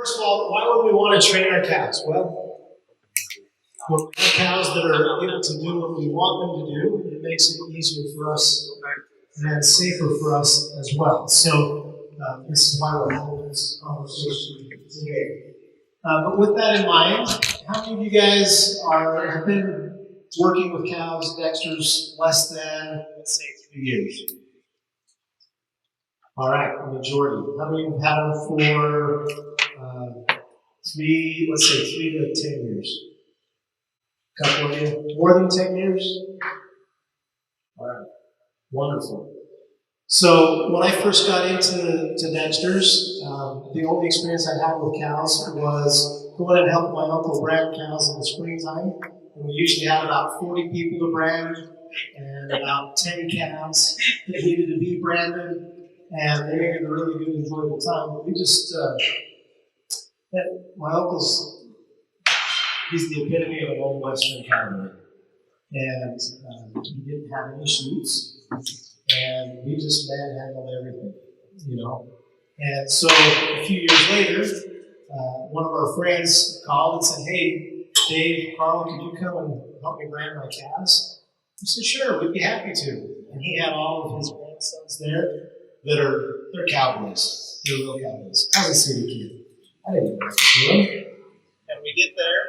First of all, why would we want to train our cows? Well, when we have cows that are able to do what we want them to do, it makes it easier for us and safer for us as well. So this is why we're having this conversation today. But with that in mind, how many of you guys have been working with cows, Dexters, less than, let's say, 3 years? All right, the majority. How many have had them for let's say 3 to 10 years? A couple of you? More than 10 years? All right, wonderful. So when I first got into Dexters, the only experience I had with cows was going and helping my uncle brand cows in the springtime. And we usually had about 40 people to brand and about 10 calves that needed to be branded. And they made it a really good, enjoyable time. But we just, my uncle's, he's the epitome of an old Western cowboy. And he didn't have any shoots. And we just manhandled everything, you know. And so a few years later, one of our friends called and said, "Hey, Dave, Carl, could you come and help me brand my calves?" I said, "Sure, we'd be happy to." And he had all of his grandsons there they're cowboys. They're real cowboys. I was a city kid. I didn't know what to do. And we get there,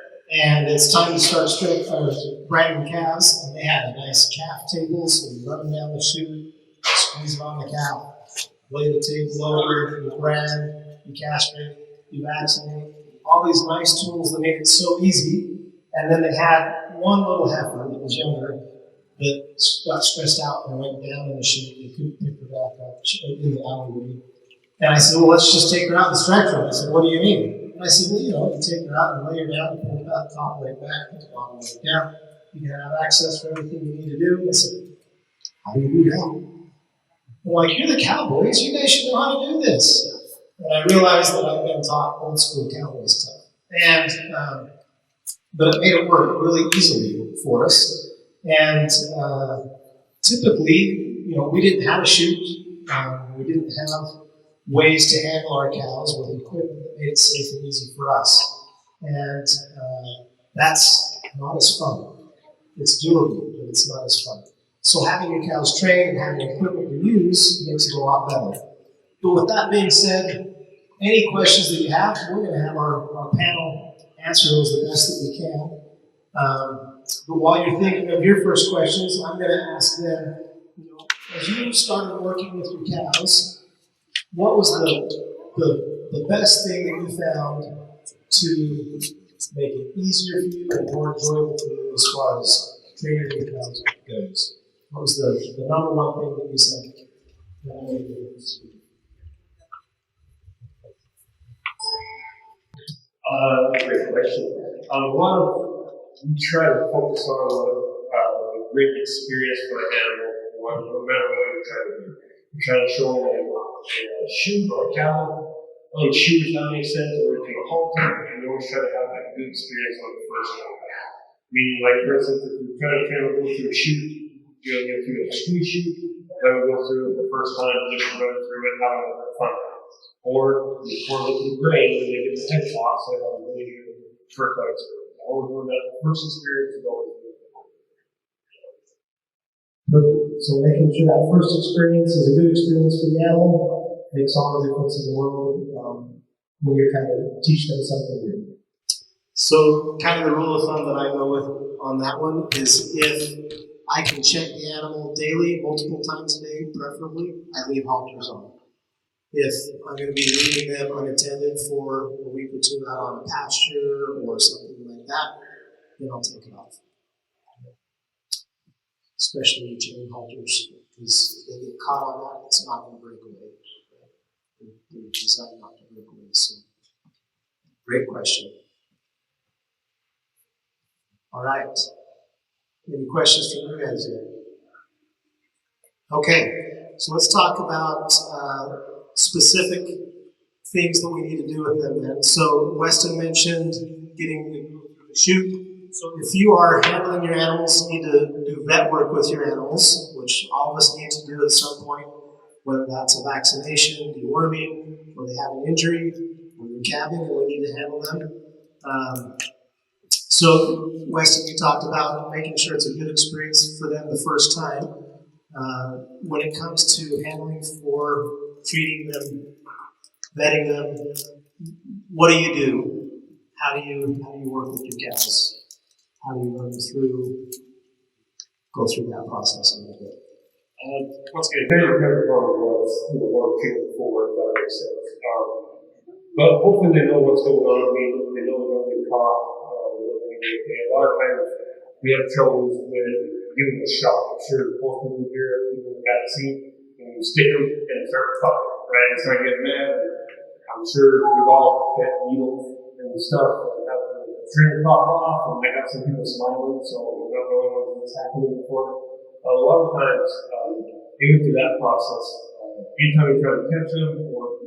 and it's time to start branding calves. And they had a nice calf table, so we run them down the chute, squeeze them on the calf, lay the table over, you brand, you castrate, you vaccinate. All these nice tools that made it so easy. And then they had one little heifer that was younger that got stressed out and went down in the chute. They couldn't pick her back up in the alleyway. And I said, "Well, let's just take her out and stretch her." They said, "What do you mean?" And I said, "Well, you take her out and lay her down, and pull that top leg back, and the bottom leg down. You can have access for everything you need to do." I said, "How do you do that?" I'm like, "You're the cowboys. You guys should know how to do this." And I realized that I've been taught old school cowboy stuff. And, but it made it work really easily for us. And typically, we didn't have a chute. We didn't have ways to handle our cows with equipment that made it safe and easy for us. And that's not as fun. It's doable, but it's not as fun. So having your cows trained and having equipment to use makes it a lot better. But with that being said, any questions that you have, we're going to have our panel answer those the best that we can. But while you're thinking of your first questions, I'm going to ask them, as you started working with your cows, what was the best thing that you found to make it easier for you and more enjoyable for you as far as training your cows goes? What was the number one thing that you said that made a difference? Great question. We try to focus on a great experience for an animal, no matter what we're trying to do. We're trying to show them a shoe or a cow on a shoe, if that makes sense, or to a halter, and we always try to have that good experience on the first one. Meaning, like, for instance, if we're trying to train them to go through a chute, you're going to go through a street chute, then we go through it the first time, just run through it, having a fun. Or before they can grain, when they get the head toss, they have a really good first experience. Always doing that first experience is always good. Perfect. So making sure that first experience is a good experience for the animal makes all the difference in the world when you're kind of teaching them something new. So kind of the rule of thumb that I go with on that one is if I can check the animal daily, multiple times a day, preferably, I leave halters on. If I'm going to be leaving them unattended for a week or two out on a pasture or something like that, then I'll take it off. Especially chain halters, because if they get caught on that, it's not going to break away. They're designed not to break away. So, great question. All right. Any questions from you guys here? Okay, so let's talk about specific things that we need to do with them then. So Weston mentioned getting the chute. So if you are handling your animals, you need to do vet work with your animals, which all of us need to do at some point, whether that's a vaccination, deworming, or they have an injury, or they're calving, and we need to handle them. So, Weston, you talked about making sure it's a good experience for them the first time. When it comes to handling for treating them, vetting them, what do you do? How do you work with your gals? How do you run go through that process a little bit? Once again, very depends on what people for, if that makes sense. But hopefully they know what's going on. I mean, they know they're going to be caught. A lot of times we have troubles with giving a shot. I'm sure most people here, people in the vaccine, and you stick them and start fighting, right? And start getting mad. I'm sure we've all had needles and stuff and have the string pop off, and I got some people smiling, so we're not the only ones that's happening before. A lot of times, even through that process, anytime we try to catch them or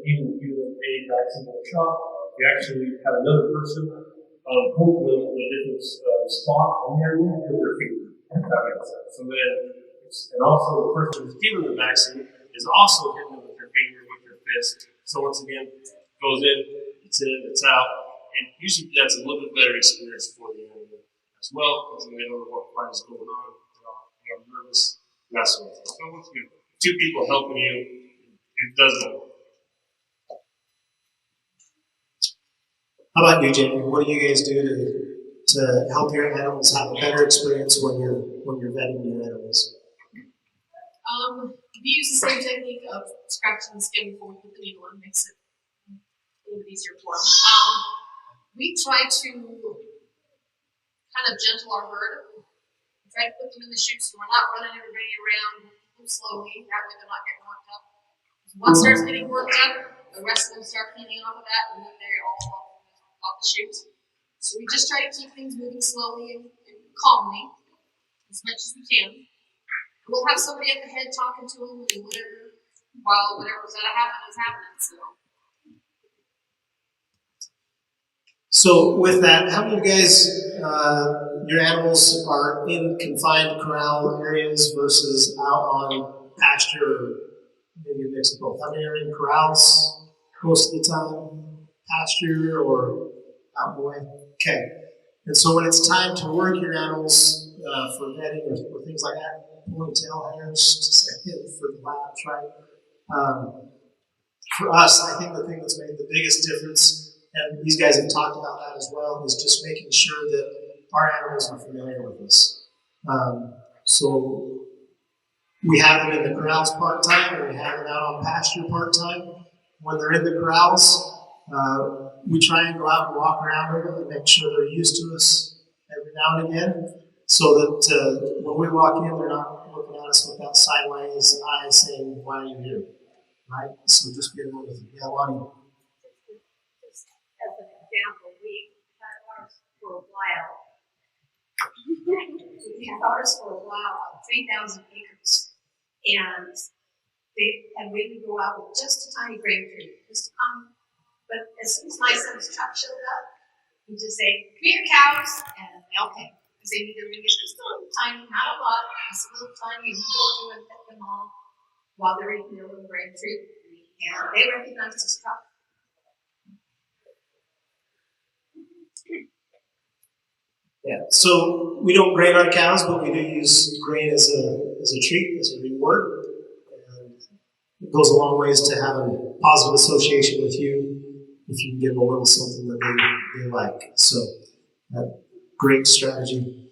even give them a vaccine or shot, we actually have another person poke them in a different spot on the animal with their finger. If that makes sense. So then, and also the person who's giving the vaccine is also hitting them with their finger, with their fist. So once again, it goes in, it's out, and usually that's a little bit better experience for the animal as well, because they don't know what quite is going on. They're nervous, and that sort of thing. So once again, two people helping you, it does go. How about you, Jamie? What do you guys do to help your animals have a better experience when you're vetting your animals? We use the same technique of scratching the skin before we put the needle in, makes it a little bit easier for them. We try to kind of gentle our herd. We try to put them in the chute so we're not running everybody around them slowly. That way they're not getting worked up. If one starts getting worked up, the rest of them start feeding off of that, and then they're all off the chute. So we just try to keep things moving slowly and calmly as much as we can. We'll have somebody at the head talking to them and whatever's going to happen is happening. So with that, how many of you guys, your animals are in confined corral areas versus out on pasture, or maybe a mix of both? How many are in corrals most of the time, pasture or out in the way? Okay. And so when it's time to work your animals for vetting or things like that, pulling tail hangers for the labs, right? For us, I think the thing that's made the biggest difference, and these guys have talked about that as well, is just making sure that our animals are familiar with us. So we have them in the corrals part-time, and we have them out on pasture part-time. When they're in the corrals, we try and go out and walk around with them and make sure they're used to us every now and again, so that when we walk in, they're not looking at us with that sideways eye saying, "Why are you here?" Right? So just be a little bit. Yeah, Lonnie. Just as an example, we had ours for a while. We had ours for a while, 3,000 acres, and we would go out with just a tiny grain tree, just to come. But as soon as my son's truck showed up, he'd just say, "Come here, cows," and they'll pay. Because they need to bring just a little tiny, not a lot, just a little tiny, and you go through and pet them all while they're eating their little grain tree. And they recognized his truck. Yeah. So we don't grain our cows, but we do use grain as a treat, as a reward. And it goes a long ways to have a positive association with you if you can give them a little something that they like. So great strategy.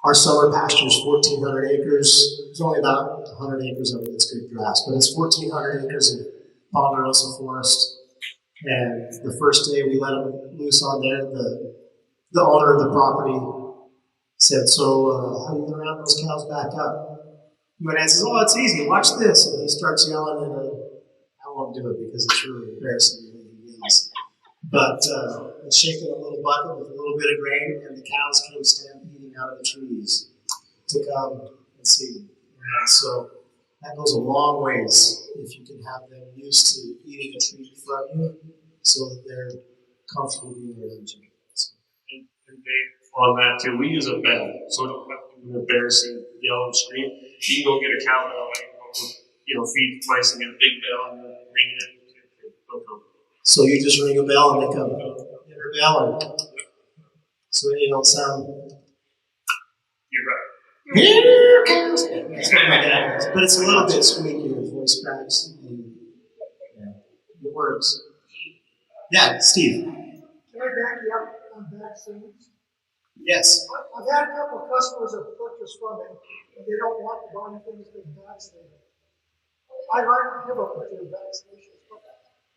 Our summer pasture is 1,400 acres. There's only about 100 acres of it that's good grass, but it's 1,400 acres of ponderosa forest. And the first day we let them loose on there, the owner of the property said, "So how do you get around those cows back up?" My dad says, "Oh, it's easy. Watch this." And he starts yelling, and I won't do it because it's really embarrassing when he yells. But shaking a little bucket with a little bit of grain, and the cows came stampeding out of the trees to come and see. And so that goes a long ways if you can have them used to eating a treat from you so that they're comfortable being around you. And Dave, on that too, we use a bell, so it don't have to be embarrassing, yell and scream. You can go get a cowbell, feed mice and get a big bell and ring it. They'll come. So you just ring a bell and they come. Hit her bell, and so you don't sound. You're right. Here cows. That's what my dad does, but it's a little bit squeaky. Your voice cracks. And, yeah, it works. Yeah, Steve. Can I back you up on vaccines? Yes. I've had a couple of customers that purchased from me, and they don't want to buy anything that's been vaccinated. I like to give them their vaccinations. What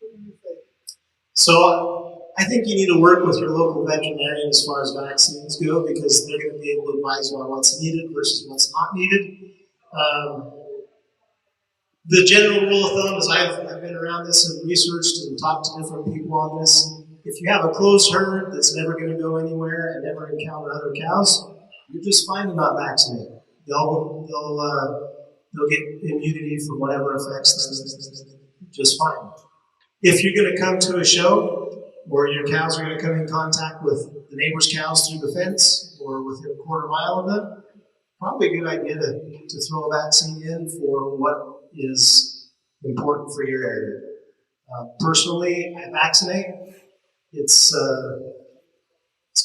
do you think? So I think you need to work with your local veterinarian as far as vaccines go, because they're going to be able to advise you on what's needed versus what's not needed. The general rule of thumb is I've been around this and researched and talked to different people on this. If you have a closed herd that's never going to go anywhere and never encounter other cows, you're just fine to not vaccinate. They'll get immunity from whatever affects them just fine. If you're going to come to a show where your cows are going to come in contact with the neighbor's cows through the fence or within a quarter mile of them, probably a good idea to throw a vaccine in for what is important for your area. Personally, I vaccinate. It's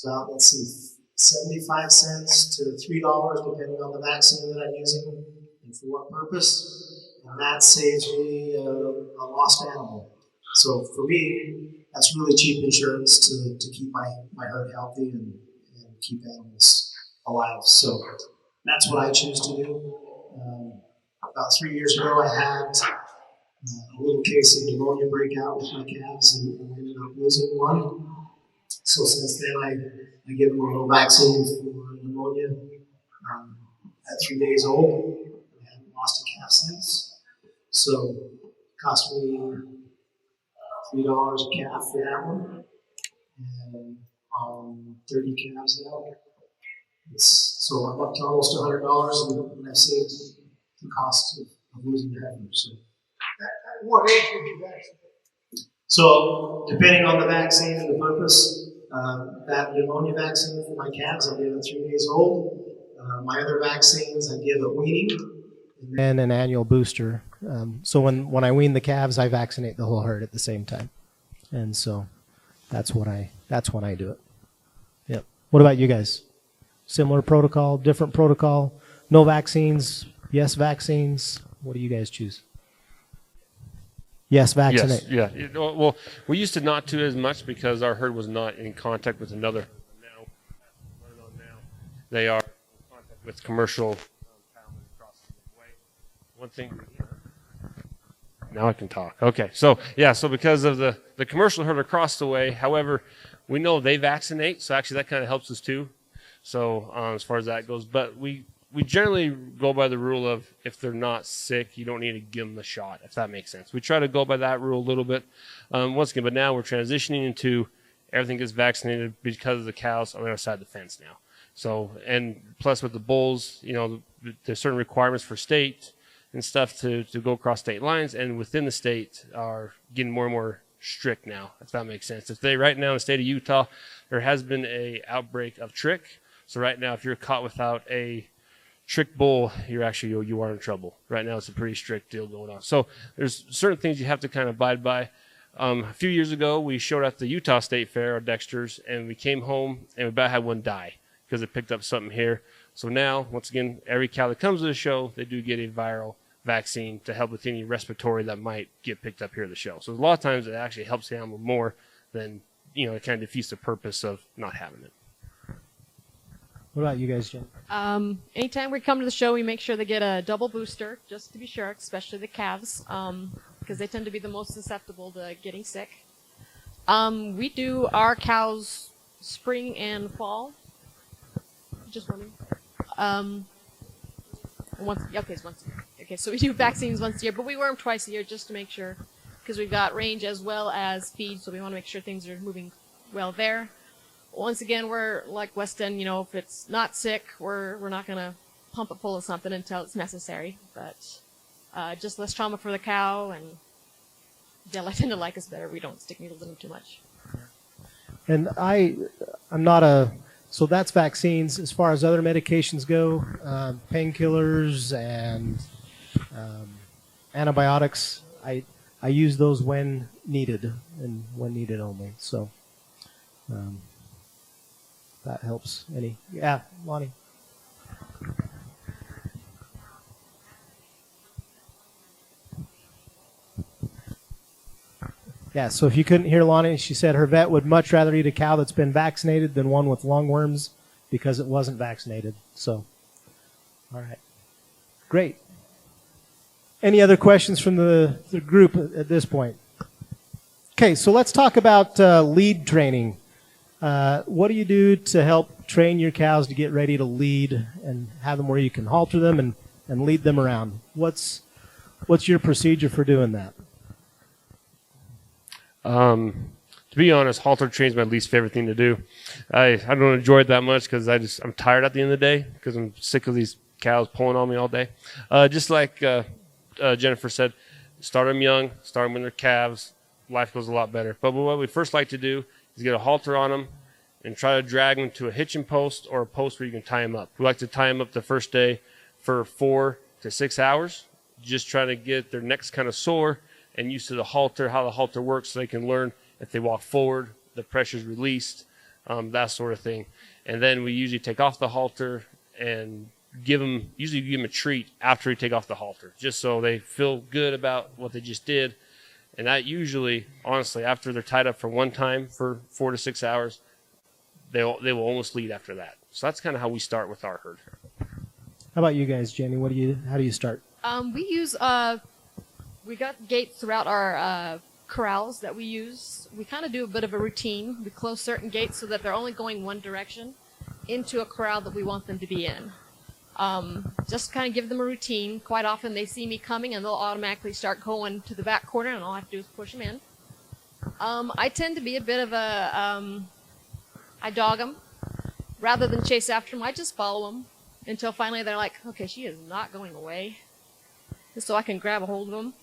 about, 75 cents to $3 depending on the vaccine that I'm using and for what purpose. And that saves me a lost animal. So for me, that's really cheap insurance to keep my herd healthy and keep animals alive. So that's what I choose to do. About 3 years ago, I had a little case of pneumonia breakout with my calves and ended up losing one. So since then, I give them a little vaccine for pneumonia at 3 days old. I haven't lost a calf since. So it cost me $3 a calf for that one. And 30 calves now. So I'm up to almost $100 and I've saved the cost of losing the heifer. So. At what age would you vaccinate? So depending on the vaccine and the purpose, that pneumonia vaccine for my calves, I give at 3 days old. My other vaccines, I give at weaning. And an annual booster. So when I wean the calves, I vaccinate the whole herd at the same time. And so that's when I do it. Yep. What about you guys? Similar protocol, different protocol, no vaccines, yes vaccines. What do you guys choose? Yes, vaccinate. Yes, yeah. Well, we used to not do as much because our herd was not in contact with another. Now, they are in contact with commercial cattlemen across the way. One thing. Now I can talk. Okay, so because of the commercial herd across the way, however, we know they vaccinate, so actually that kind of helps us too. So as far as that goes, but we generally go by the rule of if they're not sick, you don't need to give them the shot, if that makes sense. We try to go by that rule a little bit. Once again, but now we're transitioning into everything gets vaccinated because of the cows on the other side of the fence now. So, and plus with the bulls, there's certain requirements for state and stuff to go across state lines, and within the state are getting more and more strict now, if that makes sense. Right now in the state of Utah, there has been a outbreak of trick. So right now, if you're caught without a trick bull, you are in trouble. Right now, it's a pretty strict deal going on. So there's certain things you have to kind of abide by. A few years ago, we showed at the Utah State Fair, our Dexters, and we came home and we about had one die because it picked up something here. So now, once again, every cow that comes to the show, they do get a viral vaccine to help with any respiratory that might get picked up here at the show. So a lot of times it actually helps the animal more than, it kind of defeats the purpose of not having it. What about you guys, Jen? Anytime we come to the show, we make sure they get a double booster, just to be sure, especially the calves, because they tend to be the most susceptible to getting sick. We do our cows spring and fall. Just wondering. Once a year. Okay, so we do vaccines once a year, but we wear them twice a year just to make sure, because we've got range as well as feed, so we want to make sure things are moving well there. Once again, we're like West End, if it's not sick, we're not going to pump it full of something until it's necessary. But just less trauma for the cow, and they'll tend to like us better. We don't stick needles in them too much. And I'm not so that's vaccines. As far as other medications go, painkillers and antibiotics, I I use those when needed and when needed only. So that helps. Yeah, Lonnie. Yeah, so if you couldn't hear Lonnie, she said her vet would much rather eat a cow that's been vaccinated than one with lungworms because it wasn't vaccinated. So, all right. Great. Any other questions from the group at this point? Okay, so let's talk about lead training. What do you do to help train your cows to get ready to lead and have them where you can halter them and lead them around? What's your procedure for doing that? To be honest, halter training is my least favorite thing to do. I don't enjoy it that much because I'm tired at the end of the day because I'm sick of these cows pulling on me all day. Just like Jennifer said, start them young, start them when they're calves. Life goes a lot better. But what we first like to do is get a halter on them and try to drag them to a hitching post or a post where you can tie them up. We like to tie them up the first day for 4 to 6 hours, just trying to get their necks kind of sore and used to the halter, how the halter works, so they can learn if they walk forward, the pressure's released, that sort of thing. And then we usually take off the halter and give them a treat after we take off the halter, just so they feel good about what they just did. And that usually, honestly, after they're tied up for one time for 4 to 6 hours, they will almost lead after that. So that's kind of how we start with our herd. How about you guys, Jenny? How do you start? We use we got gates throughout our corrals that we use. We kind of do a bit of a routine. We close certain gates so that they're only going one direction into a corral that we want them to be in. Just kind of give them a routine. Quite often they see me coming and they'll automatically start going to the back corner, and all I have to do is push them in. I tend to be a bit of a, I dog them. Rather than chase after them, I just follow them until finally they're like, okay, she is not going away. So I can grab a hold of them.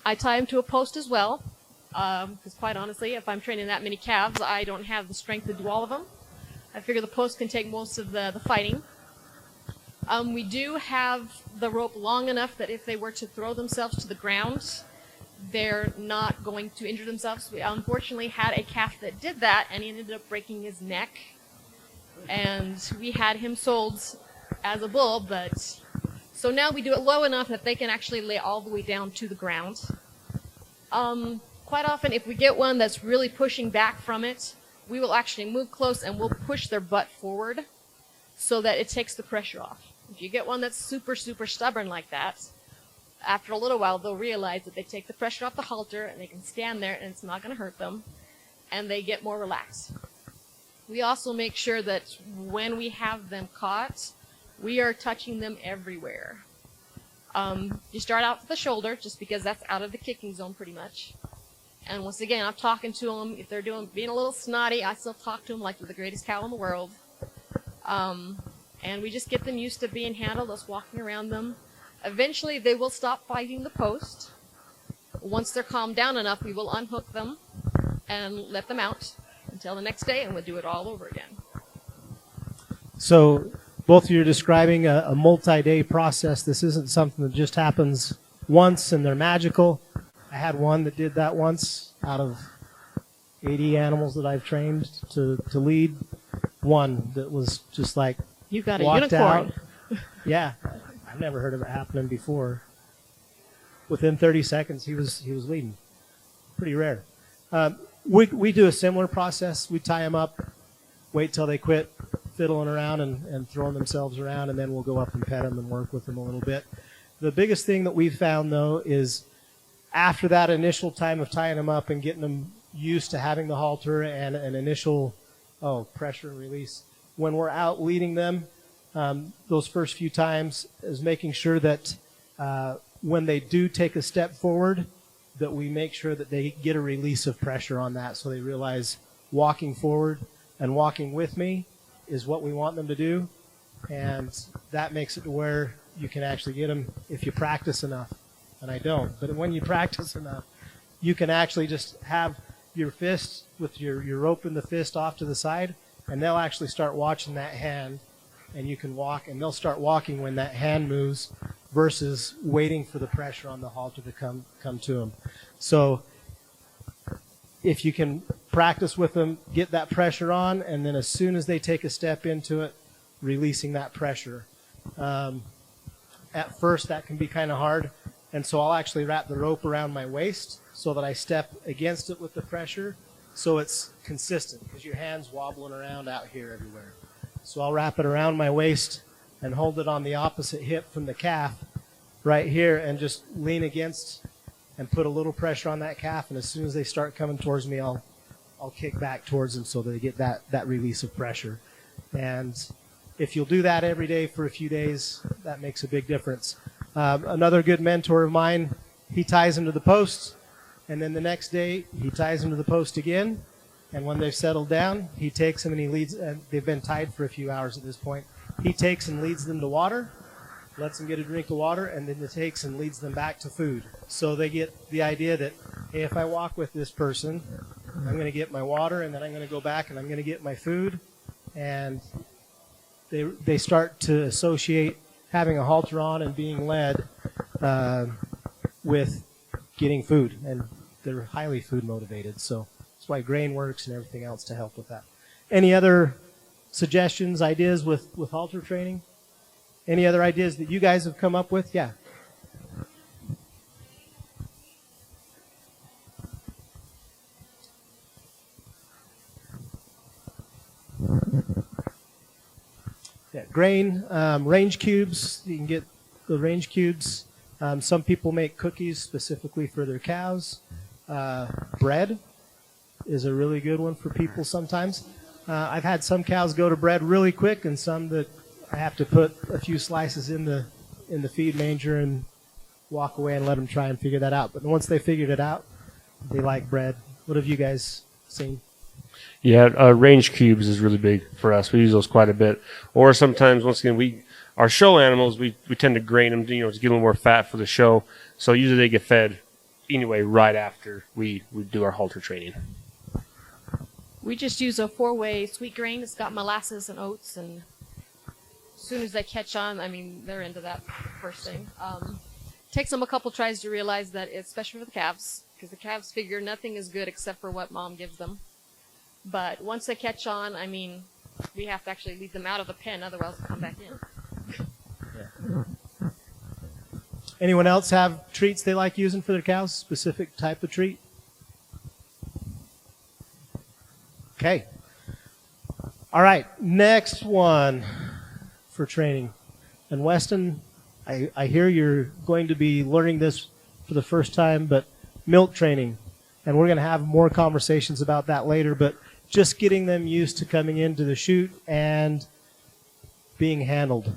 I tie them to a post as well, because quite honestly, if I'm training that many calves, I don't have the strength to do all of them. I figure the post can take most of the fighting. We do have the rope long enough that if they were to throw themselves to the ground, they're not going to injure themselves. We unfortunately had a calf that did that, and he ended up breaking his neck. And we had him sold as a bull, but so now we do it low enough that they can actually lay all the way down to the ground. Quite often, if we get one that's really pushing back from it, we will actually move close and we'll push their butt forward so that it takes the pressure off. If you get one that's super, super stubborn like that, after a little while, they'll realize that they take the pressure off the halter and they can stand there and it's not going to hurt them, and they get more relaxed. We also make sure that when we have them caught, we are touching them everywhere. You start out with the shoulder, just because that's out of the kicking zone pretty much. And once again, I'm talking to them. If they're being a little snotty, I still talk to them like they're the greatest cow in the world. And we just get them used to being handled, us walking around them. Eventually, they will stop fighting the post. Once they're calmed down enough, we will unhook them and let them out until the next day, and we'll do it all over again. So both of you are describing a multi-day process. This isn't something that just happens once and they're magical. I had one that did that once out of 80 animals that I've trained to lead. One that was just like You've got a walked unicorn. out. Yeah, I've never heard of it happening before. Within 30 seconds, he was leading. Pretty rare. We do a similar process. We tie them up, wait till they quit fiddling around and throwing themselves around, and then we'll go up and pet them and work with them a little bit. The biggest thing that we've found, though, is after that initial time of tying them up and getting them used to having the halter and an initial pressure and release, when we're out leading them, those first few times is making sure that when they do take a step forward, that we make sure that they get a release of pressure on that, so they realize walking forward and walking with me is what we want them to do. And that makes it to where you can actually get them if you practice enough. And I don't. But when you practice enough, you can actually just have your fist with your rope in the fist off to the side, and they'll actually start watching that hand, and you can walk, and they'll start walking when that hand moves, versus waiting for the pressure on the halter to come to them. So if you can practice with them, get that pressure on, and then as soon as they take a step into it, releasing that pressure. At first, that can be kind of hard, and so I'll actually wrap the rope around my waist so that I step against it with the pressure so it's consistent, because your hand's wobbling around out here everywhere. So I'll wrap it around my waist and hold it on the opposite hip from the calf right here and just lean against and put a little pressure on that calf, and as soon as they start coming towards me, I'll kick back towards them so that they get that release of pressure. And if you'll do that every day for a few days, that makes a big difference. Another good mentor of mine, he ties them to the post, and then the next day he ties them to the post again, and when they've settled down, he takes them and he leads, they've been tied for a few hours at this point, he takes and leads them to water, lets them get a drink of water, and then he takes and leads them back to food. So they get the idea that, hey, if I walk with this person, I'm going to get my water, and then I'm going to go back and I'm going to get my food. And they start to associate having a halter on and being led with getting food. And they're highly food motivated. So that's why grain works and everything else to help with that. Any other suggestions, ideas with halter training? Any other ideas that you guys have come up with? Yeah. Yeah, grain, range cubes. You can get the range cubes. Some people make cookies specifically for their cows. Bread is a really good one for people sometimes. I've had some cows go to bread really quick, and some that I have to put a few slices in the feed manger and walk away and let them try and figure that out. But once they figured it out, they like bread. What have you guys seen? Yeah, range cubes is really big for us. We use those quite a bit. Or sometimes, once again, our show animals, we tend to grain them, to get a little more fat for the show. So usually they get fed anyway right after we do our halter training. We just use a 4-way sweet grain. It's got molasses and oats, and as soon as they catch on, I mean, they're into that first thing. Takes them a couple tries to realize that it's special for the calves, because the calves figure nothing is good except for what mom gives them. But once they catch on, I mean, we have to actually lead them out of the pen, otherwise they'll come back in. Yeah. Anyone else have treats they like using for their cows? Specific type of treat? Okay. All right, next one for training. And Weston, I hear you're going to be learning this for the first time, but milk training. And we're going to have more conversations about that later, but just getting them used to coming into the chute and being handled,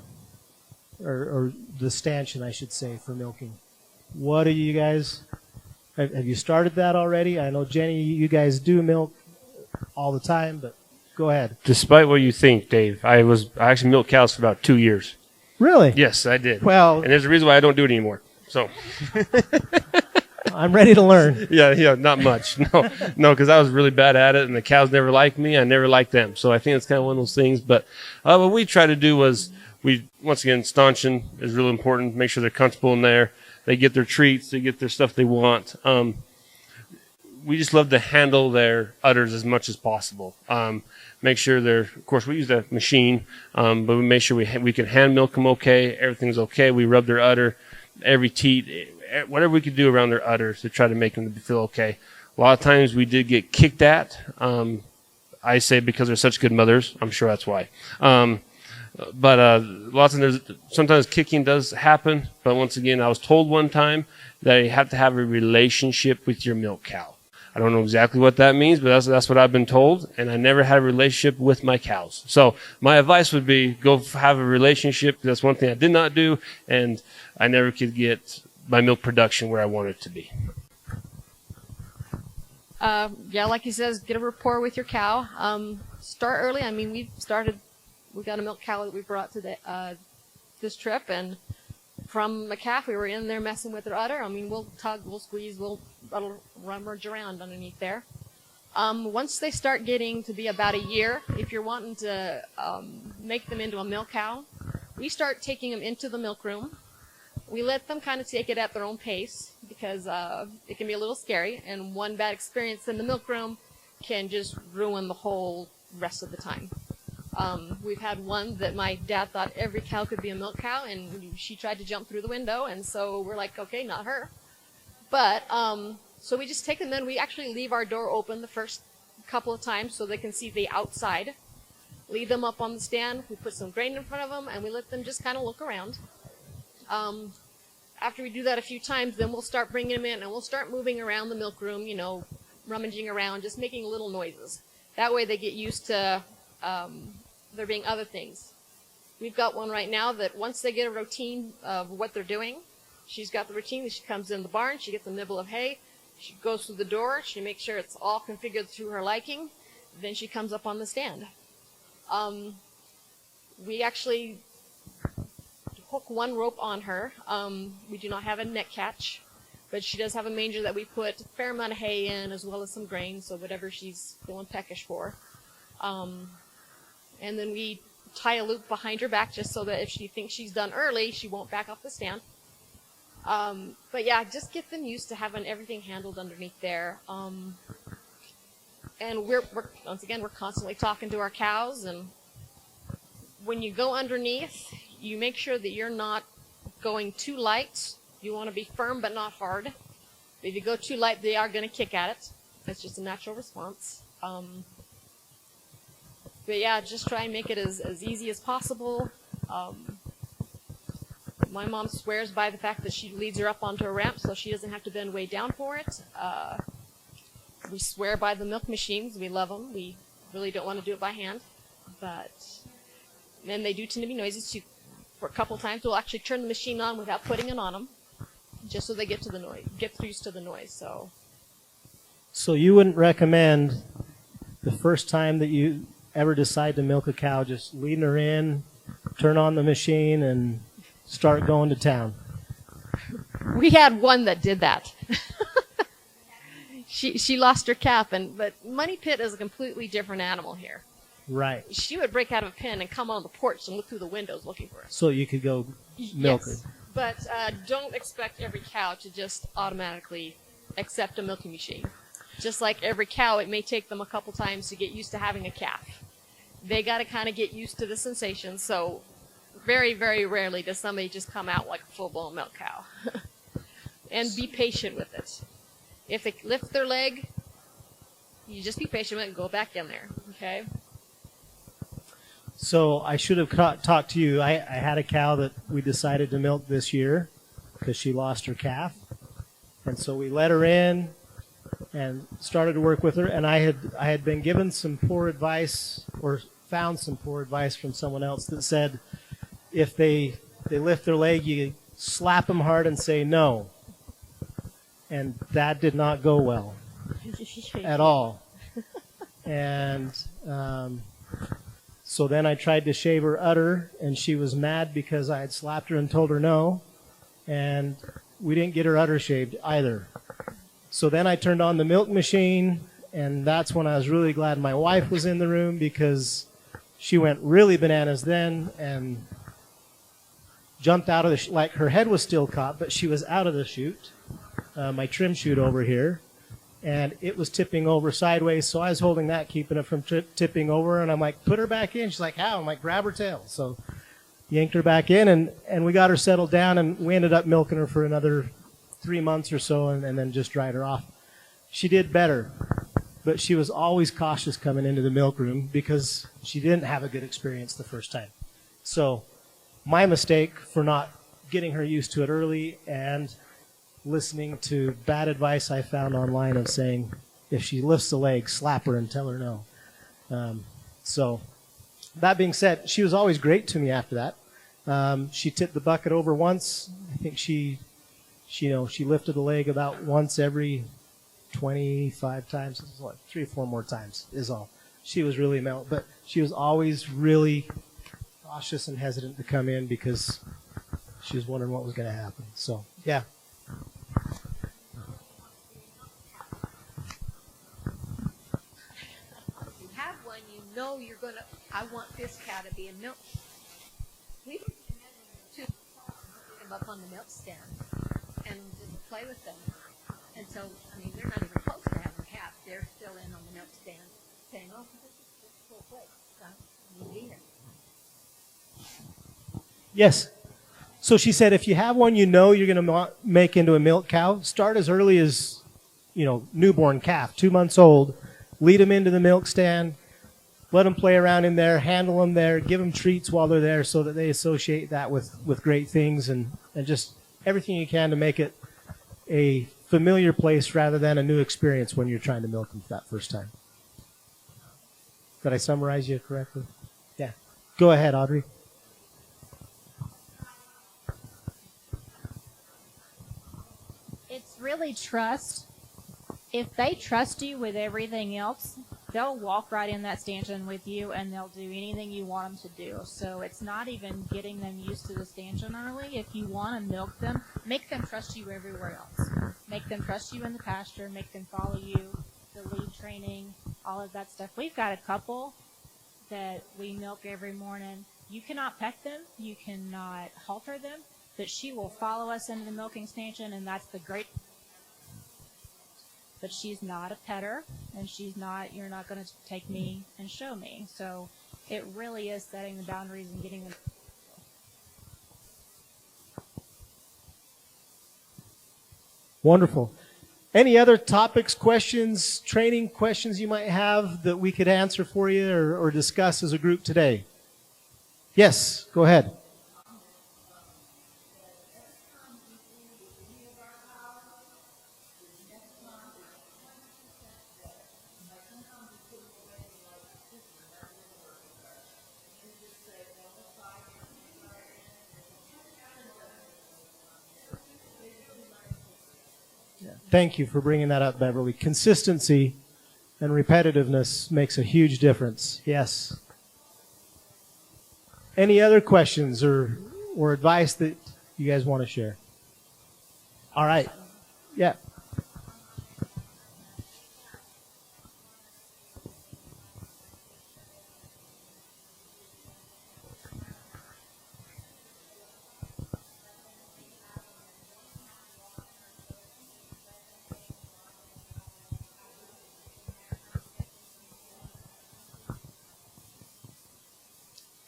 or the stanchion, I should say, for milking. What do you guys, have you started that already? I know, Jenny, you guys do milk all the time, but go ahead. Despite what you think, Dave, I actually milked cows for about 2 years. Really? Yes, I did. Well, and there's a reason why I don't do it anymore. So I'm ready to learn. Yeah, not much. No, because I was really bad at it, and the cows never liked me. I never liked them. So I think it's kind of one of those things. But what we try to do was, once again, stanchion is really important. Make sure they're comfortable in there. They get their treats. They get their stuff they want. We just love to handle their udders as much as possible. Make sure of course, we use a machine, but we make sure we can hand milk them okay. Everything's okay. We rub their udder, every teat, whatever we could do around their udders to try to make them feel okay. A lot of times we did get kicked at. I say because they're such good mothers. I'm sure that's why. But lots of sometimes kicking does happen. But once again, I was told one time that you have to have a relationship with your milk cow. I don't know exactly what that means, but that's what I've been told, and I never had a relationship with my cows. So my advice would be go have a relationship. That's one thing I did not do, and I never could get my milk production where I want it to be. Yeah, like he says, get a rapport with your cow. Start early. I mean, we got a milk cow that we brought to this trip, and from a calf, we were in there messing with their udder. I mean, we'll tug, we'll squeeze, we'll rummage around underneath there. Once they start getting to be about a year, if you're wanting to make them into a milk cow, we start taking them into the milk room, We let them kind of take it at their own pace because it can be a little scary, and one bad experience in the milk room can just ruin the whole rest of the time. We've had one that my dad thought every cow could be a milk cow, and she tried to jump through the window, and so we're like, okay, not her. But, so we just take them in. We actually leave our door open the first couple of times so they can see the outside. Leave them up on the stand. We put some grain in front of them, and we let them just kind of look around. After we do that a few times, then we'll start bringing them in, and we'll start moving around the milk room, you know, rummaging around, just making little noises. That way they get used to there being other things. We've got one right now that once they get a routine of what they're doing, she's got the routine. She comes in the barn, she gets a nibble of hay, she goes through the door, she makes sure it's all configured to her liking, then she comes up on the stand. We actually hook one rope on her. We do not have a net catch, but she does have a manger that we put a fair amount of hay in as well as some grain, so whatever she's feeling peckish for. And then we tie a loop behind her back just so that if she thinks she's done early, she won't back off the stand. But yeah, just get them used to having everything handled underneath there. And we're once again, we're constantly talking to our cows, and when you go underneath, you make sure that you're not going too light. You want to be firm but not hard. If you go too light, they are going to kick at it. That's just a natural response. But yeah, just try and make it as easy as possible. My mom swears by the fact that she leads her up onto a ramp so she doesn't have to bend way down for it. We swear by the milk machines. We love them. We really don't want to do it by hand. But then they do tend to be noisy. So for a couple times, we'll actually turn the machine on without putting it on them, just so they get used to the noise. So you wouldn't recommend the first time that you ever decide to milk a cow, just leading her in, turn on the machine, and start going to town? We had one that did that. She lost her calf, but Money Pit is a completely different animal here. Right. She would break out of a pen and come on the porch and look through the windows looking for us. So you could go milk her. Yes, but don't expect every cow to just automatically accept a milking machine. Just like every cow, it may take them a couple times to get used to having a calf. They got to kind of get used to the sensation, so very, very rarely does somebody just come out like a full-blown milk cow. And be patient with it. If they lift their leg, you just be patient with it and go back in there, okay? So I should have talked to you. I had a cow that we decided to milk this year because she lost her calf. And so we let her in and started to work with her. And I had been given some poor advice, or found some poor advice from someone else that said if they lift their leg, you slap them hard and say no. And that did not go well at all. And so then I tried to shave her udder, and she was mad because I had slapped her and told her no. And we didn't get her udder shaved either. So then I turned on the milk machine, and that's when I was really glad my wife was in the room, because she went really bananas then and jumped out of the like her head was still caught, but she was out of the chute, my trim chute over here, and it was tipping over sideways. So I was holding that, keeping it from tipping over, and I'm like, put her back in. She's like, how? I'm like, grab her tail. So yanked her back in, and we got her settled down, and we ended up milking her for another 3 months or so, and then just dried her off. She did better, but she was always cautious coming into the milk room because she didn't have a good experience the first time. So my mistake for not getting her used to it early and listening to bad advice I found online of saying, if she lifts the leg, slap her and tell her no. So that being said, she was always great to me after that. She tipped the bucket over once. I think she lifted the leg about once every 25 times. It was like 3 or 4 more times is all. She was really but she was always really cautious and hesitant to come in because she was wondering what was going to happen. So, yeah. If you have one, you know you're going to, I want this cow to be a milk. We don't even have two them up on the milk stand and just play with them. And so, I mean, they're not even close to having calves. They're still in on the milk stand saying, oh, this is a cool place. So, I need to be here. Yes. So she said if you have one you know you're going to make into a milk cow, start as early as, newborn calf, 2 months old. Lead them into the milk stand. Let them play around in there, handle them there, give them treats while they're there so that they associate that with great things and just everything you can to make it a familiar place rather than a new experience when you're trying to milk them for that first time. Did I summarize you correctly? Yeah. Go ahead, Audrey. It's really trust. If they trust you with everything else, they'll walk right in that stanchion with you and they'll do anything you want them to do. So it's not even getting them used to the stanchion early. If you want to milk them, make them trust you everywhere else. Make them trust you in the pasture, make them follow you, the lead training, all of that stuff. We've got a couple that we milk every morning. You cannot pet them, you cannot halter them, but she will follow us into the milking stanchion, and that's the great. But she's not a petter, and you're not going to take me and show me. So it really is setting the boundaries and getting them. Wonderful. Any other topics, questions, training questions you might have that we could answer for you or discuss as a group today? Yes, go ahead. Thank you for bringing that up, Beverly. Consistency and repetitiveness makes a huge difference. Yes. Any other questions or advice that you guys want to share? All right. Yeah.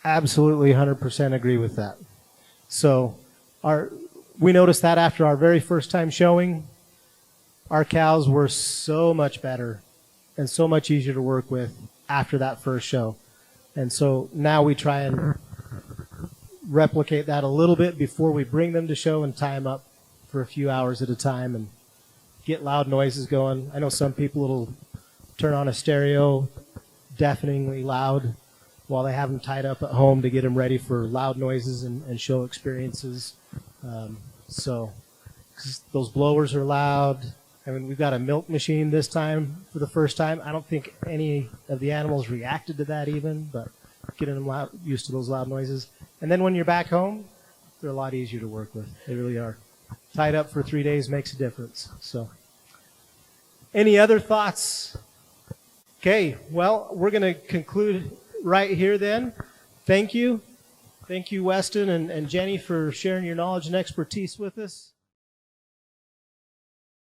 Absolutely 100% agree with that. So we noticed that after our very first time showing, our cows were so much better and so much easier to work with after that first show. And so now we try and replicate that a little bit before we bring them to show and tie them up for a few hours at a time and get loud noises going. I know some people will turn on a stereo deafeningly loud while they have them tied up at home to get them ready for loud noises and show experiences. So those blowers are loud. I mean, we've got a milk machine this time for the first time. I don't think any of the animals reacted to that even, but getting them used to those loud noises. And then when you're back home, they're a lot easier to work with. They really are. Tied up for 3 days makes a difference. So, any other thoughts? Okay, well, we're going to conclude right here then. Thank you. Thank you, Weston and Jenny, for sharing your knowledge and expertise with us.